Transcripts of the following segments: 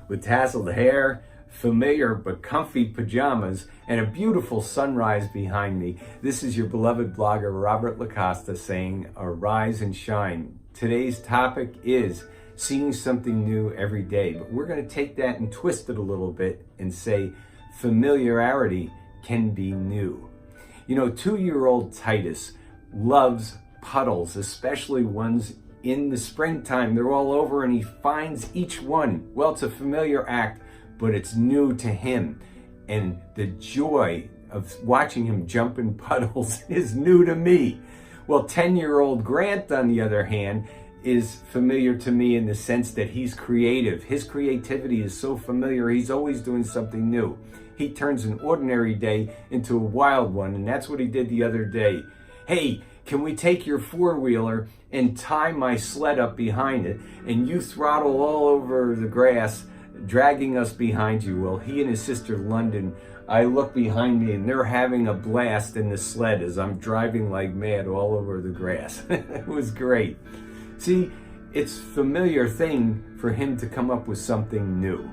with tasseled hair, familiar but comfy pajamas, and a beautiful sunrise behind me. This is your beloved blogger, Robert Lacosta, saying, arise and shine. Today's topic is seeing something new every day, but we're going to take that and twist it a little bit and say familiarity can be new. You know, 2-year-old Titus loves puddles, especially ones in the springtime. They're all over and he finds each one. Well, it's a familiar act, but it's new to him. And the joy of watching him jump in puddles is new to me. Well, 10-year-old Grant, on the other hand, is familiar to me in the sense that he's creative. His creativity is so familiar, he's always doing something new. He turns an ordinary day into a wild one, and that's what he did the other day. Hey, can we take your four-wheeler and tie my sled up behind it, and you throttle all over the grass, dragging us behind you? Well, he and his sister London, I look behind me and they're having a blast in the sled as I'm driving like mad all over the grass. It was great. See, it's a familiar thing for him to come up with something new.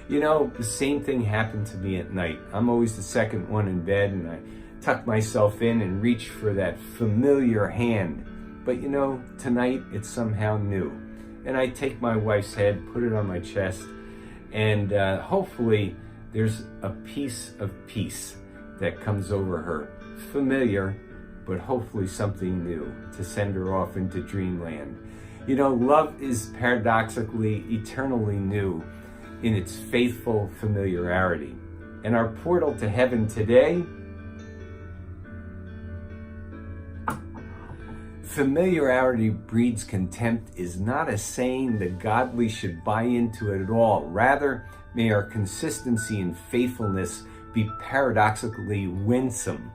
You know, the same thing happened to me at night. I'm always the second one in bed, and I tuck myself in and reach for that familiar hand. But you know, tonight it's somehow new. And I take my wife's head, put it on my chest, and hopefully there's a piece of peace that comes over her. Familiar, but hopefully something new to send her off into dreamland. You know, love is paradoxically eternally new in its faithful familiarity. And our portal to heaven today, familiarity breeds contempt, is not a saying the godly should buy into it at all. Rather, may our consistency and faithfulness be paradoxically winsome.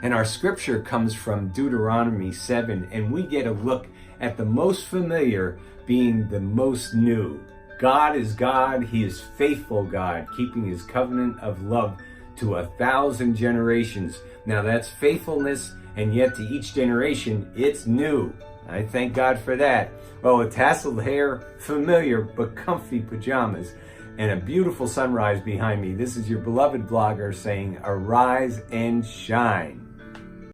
And our scripture comes from Deuteronomy 7, and we get a look at the most familiar being the most new. God is God. He is faithful God, keeping his covenant of love to 1,000 generations. Now that's faithfulness, and yet to each generation, it's new. I thank God for that. Well, with tasseled hair, familiar but comfy pajamas, and a beautiful sunrise behind me, this is your beloved blogger saying, arise and shine.